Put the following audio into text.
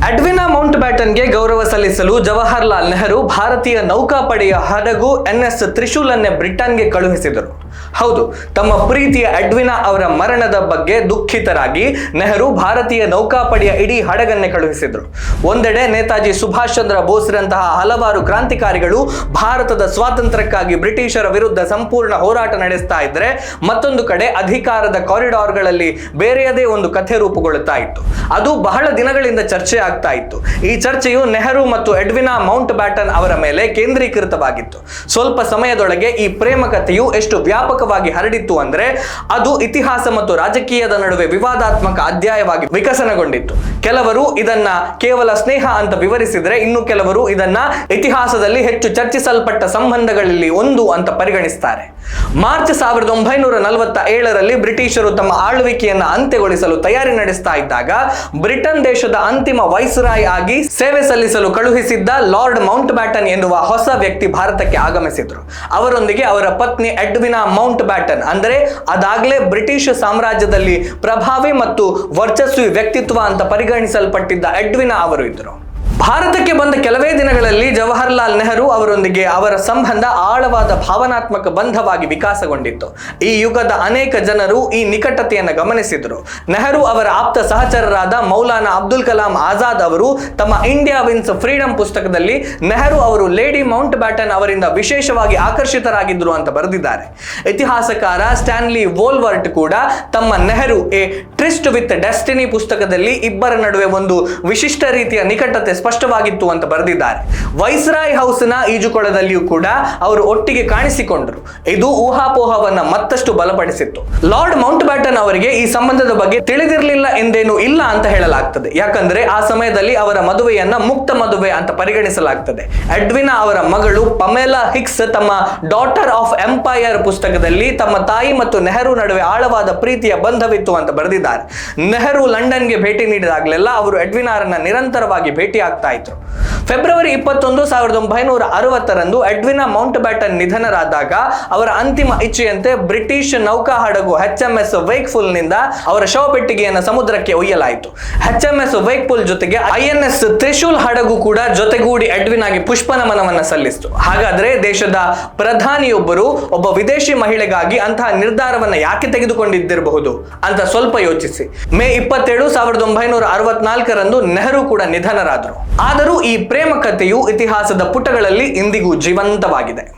ಎಡ್ವಿನಾ Mount ಬ್ಯಾಟನ್ಗೆ ಗೌರವ ಸಲ್ಲಿಸಲು ಜವಾಹರ್ಲಾಲ್ ನೆಹರು ಭಾರತೀಯ ನೌಕಾಪಡೆಯ ಹಡಗು NS ತ್ರಿಶೂಲ್ ಅನ್ನೇ ಬ್ರಿಟನ್ಗೆ ಕಳುಹಿಸಿದರು. ಹೌದು, ತಮ್ಮ ಪ್ರೀತಿಯ ಎಡ್ವಿನಾ ಅವರ ಮರಣದ ಬಗ್ಗೆ ದುಃಖಿತರಾಗಿ ನೆಹರು ಭಾರತೀಯ ನೌಕಾಪಡೆಯ ಇಡೀ ಹಡಗನ್ನೇ ಕಳುಹಿಸಿದರು. ಒಂದೆಡೆ ನೇತಾಜಿ ಸುಭಾಷ್ ಚಂದ್ರ ಬೋಸ್ರಂತಹ ಹಲವಾರು ಕ್ರಾಂತಿಕಾರಿಗಳು ಭಾರತದ ಸ್ವಾತಂತ್ರ್ಯಕ್ಕಾಗಿ ಬ್ರಿಟಿಷರ ವಿರುದ್ಧ ಸಂಪೂರ್ಣ ಹೋರಾಟ ನಡೆಸ್ತಾ ಇದ್ರೆ, ಮತ್ತೊಂದು ಕಡೆ ಅಧಿಕಾರದ ಕಾರಿಡಾರ್ಗಳಲ್ಲಿ ಬೇರೆಯದೇ ಒಂದು ಕಥೆ ರೂಪುಗೊಳ್ಳುತ್ತಾ ಇತ್ತು. ಅದು ಬಹಳ ದಿನಗಳಿಂದ ಚರ್ಚೆ ಆಗ್ತಾ ಇತ್ತು. ಈ ಚರ್ಚೆಯು ನೆಹರು ಮತ್ತು ಎಡ್ವಿನಾ ಮೌಂಟ್ ಬ್ಯಾಟನ್ ಅವರ ಮೇಲೆ ಕೇಂದ್ರೀಕೃತವಾಗಿತ್ತು. ಸ್ವಲ್ಪ ಸಮಯದೊಳಗೆ ಈ ಪ್ರೇಮ ಕಥೆಯು ಎಷ್ಟು ವ್ಯಾಪಕವಾಗಿ ಹರಡಿತ್ತು ಅಂದ್ರೆ ಅದು ಇತಿಹಾಸ ಮತ್ತು ರಾಜಕೀಯದ ನಡುವೆ ವಿವಾದಾತ್ಮಕ ಅಧ್ಯಾಯವಾಗಿ ವಿಕಸನಗೊಂಡಿತ್ತು. ಕೆಲವರು ಇದನ್ನ ಕೇವಲ ಸ್ನೇಹ ಅಂತ ವಿವರಿಸಿದ್ರೆ, ಇನ್ನು ಕೆಲವರು ಇದನ್ನ ಇತಿಹಾಸದಲ್ಲಿ ಹೆಚ್ಚು ಚರ್ಚಿಸಲ್ಪಟ್ಟ ಸಂಬಂಧಗಳಲ್ಲಿ ಒಂದು ಅಂತ ಪರಿಗಣಿಸ್ತಾರೆ. ಮಾರ್ಚ್ 1947ರಲ್ಲಿ ಬ್ರಿಟಿಷರು ತಮ್ಮ ಆಳ್ವಿಕೆಯನ್ನ ಅಂತ್ಯಗೊಳಿಸಲು ತಯಾರಿ ನಡೆಸ್ತಾ ಇದ್ದಾಗ ಬ್ರಿಟನ್ ದೇಶದ ಅಂತಿಮ ವೈಸ್ರಾಯ್ ಆಗಿ ಸೇವೆ ಸಲ್ಲಿಸಲು ಕಳುಹಿಸಿದ್ದ ಲಾರ್ಡ್ ಮೌಂಟ್ ಬ್ಯಾಟನ್ ಎನ್ನುವ ಹೊಸ ವ್ಯಕ್ತಿ ಭಾರತಕ್ಕೆ ಆಗಮಿಸಿದ್ರು. ಅವರೊಂದಿಗೆ ಅವರ ಪತ್ನಿ ಎಡ್ವಿನಾ ಮೌಂಟ್ ಬ್ಯಾಟನ್, ಅಂದರೆ ಅದಾಗಲೇ ಬ್ರಿಟಿಷ್ ಸಾಮ್ರಾಜ್ಯದಲ್ಲಿ ಪ್ರಭಾವಿ ಮತ್ತು ವರ್ಚಸ್ವಿ ವ್ಯಕ್ತಿತ್ವ ಅಂತ ಪರಿಗಣಿಸಲ್ಪಟ್ಟಿದ್ದ ಎಡ್ವಿನಾ ಅವರು ಇದ್ದರು. ಭಾರತಕ್ಕೆ ಬಂದ ಕೆಲವೇ ದಿನಗಳಲ್ಲಿ ಜವಾಹರ್ಲಾಲ್ ನೆಹರು ಅವರೊಂದಿಗೆ ಅವರ ಸಂಬಂಧ ಆಳವಾದ ಭಾವನಾತ್ಮಕ ಬಂಧವಾಗಿ ವಿಕಾಸಗೊಂಡಿತ್ತು. ಈ ಯುಗದ ಅನೇಕ ಜನರು ಈ ನಿಕಟತೆಯನ್ನು ಗಮನಿಸಿದರು. ನೆಹರು ಅವರ ಆಪ್ತ ಸಹಚರರಾದ ಮೌಲಾನಾ ಅಬ್ದುಲ್ ಕಲಾಂ ಆಜಾದ್ ಅವರು ತಮ್ಮ ಇಂಡಿಯಾ ವಿನ್ಸ್ ಫ್ರೀಡಂ ಪುಸ್ತಕದಲ್ಲಿ ನೆಹರು ಅವರು ಲೇಡಿ ಮೌಂಟ್ ಬ್ಯಾಟನ್ ಅವರಿಂದ ವಿಶೇಷವಾಗಿ ಆಕರ್ಷಿತರಾಗಿದ್ದರು ಅಂತ ಬರೆದಿದ್ದಾರೆ. ಇತಿಹಾಸಕಾರ ಸ್ಟ್ಯಾನ್ಲಿ ವೋಲ್ವರ್ಟ್ ಕೂಡ ತಮ್ಮ Nehru A tryst with destiny ಪುಸ್ತಕದಲ್ಲಿ ಇಬ್ಬರ ನಡುವೆ ಒಂದು ವಿಶಿಷ್ಟ ರೀತಿಯ ನಿಕಟತೆ ಸ್ಪಷ್ಟವಾಗಿತ್ತು ಅಂತ ಬರೆದಿದ್ದಾರೆ. ವೈಸ್ರಾಯ್ ಹೌಸ್ನ ಈಜುಕೊಳದಲ್ಲಿಯೂ ಕೂಡ ಅವರು ಒಟ್ಟಿಗೆ ಕಾಣಿಸಿಕೊಂಡರು. ಇದು ಊಹಾಪೋಹವನ್ನ ಮತ್ತಷ್ಟು ಬಲಪಡಿಸಿತ್ತು. ಲಾರ್ಡ್ ಮೌಂಟ್ ಬ್ಯಾಟನ್ ಅವರಿಗೆ ಈ ಸಂಬಂಧದ ಬಗ್ಗೆ ತಿಳಿದಿರಲಿಲ್ಲ ಎಂದೇನೂ ಇಲ್ಲ ಅಂತ ಹೇಳಲಾಗ್ತದೆ. ಯಾಕಂದ್ರೆ ಆ ಸಮಯದಲ್ಲಿ ಅವರ ಮದುವೆಯನ್ನ ಮುಕ್ತ ಮದುವೆ ಅಂತ ಪರಿಗಣಿಸಲಾಗ್ತದೆ. ಎಡ್ವಿನಾ ಅವರ ಮಗಳು ಪಮೇಲಾ ಹಿಕ್ಸ್ ತಮ್ಮ ಡಾಟರ್ ಆಫ್ ಎಂಪೈರ್ ಪುಸ್ತಕದಲ್ಲಿ ತಮ್ಮ ತಾಯಿ ಮತ್ತು ನೆಹರು ನಡುವೆ ಆಳವಾದ ಪ್ರೀತಿಯ ಬಂಧವಿತ್ತು ಅಂತ ಬರೆದಿದ್ದಾರೆ. ನೆಹರು ಲಂಡನ್ಗೆ ಭೇಟಿ ನೀಡಿದಾಗಲೆಲ್ಲ ಅವರು ಎಡ್ವಿನಾರನ್ನ ನಿರಂತರವಾಗಿ ಭೇಟಿ ಆಗ್ತಾ ಇದ್ರು. ಫೆಬ್ರವರಿ 21, 1960ರಂದು ಎಡ್ವಿನಾ ಮೌಂಟ್ ಬ್ಯಾಟನ್ ನಿಧನರಾದಾಗ ಅವರ ಅಂತಿಮ ಇಚ್ಛೆಯಂತೆ ಬ್ರಿಟಿಷ್ ನೌಕಾ ಹಡಗು HMS ವೇಕ್ಫುಲ್ ನಿಂದ ಅವರ ಶವಪೆಟ್ಟಿಗೆಯನ್ನು ಸಮುದ್ರಕ್ಕೆ ಒಯ್ಯಲಾಯಿತು. HMS ವೇಕ್ಫುಲ್ ಜೊತೆಗೆ INS ತ್ರಿಶೂಲ್ ಹಡಗು ಕೂಡ ಜೊತೆಗೂಡಿ ಎಡ್ವಿನಾಗೆ ಪುಷ್ಪ ನಮನವನ್ನ ಸಲ್ಲಿಸಿತು. ಹಾಗಾದ್ರೆ ದೇಶದ ಪ್ರಧಾನಿಯೊಬ್ಬರು ಒಬ್ಬ ವಿದೇಶಿ ಮಹಿಳೆಗಾಗಿ ಅಂತಹ ನಿರ್ಧಾರವನ್ನ ಯಾಕೆ ತೆಗೆದುಕೊಂಡಿದ್ದಿರಬಹುದು ಅಂತ ಸ್ವಲ್ಪ ಯೋಚಿಸಿ. ಮೇ 27, 1964ರಂದು ನೆಹರು ಕೂಡ ನಿಧನರಾದರು. ಆದರೂ ಈ ಪ್ರೇಮ ಕಥೆಯು ಇತಿಹಾಸದ ಪುಟಗಳಲ್ಲಿ ಇಂದಿಗೂ ಜೀವಂತವಾಗಿದೆ.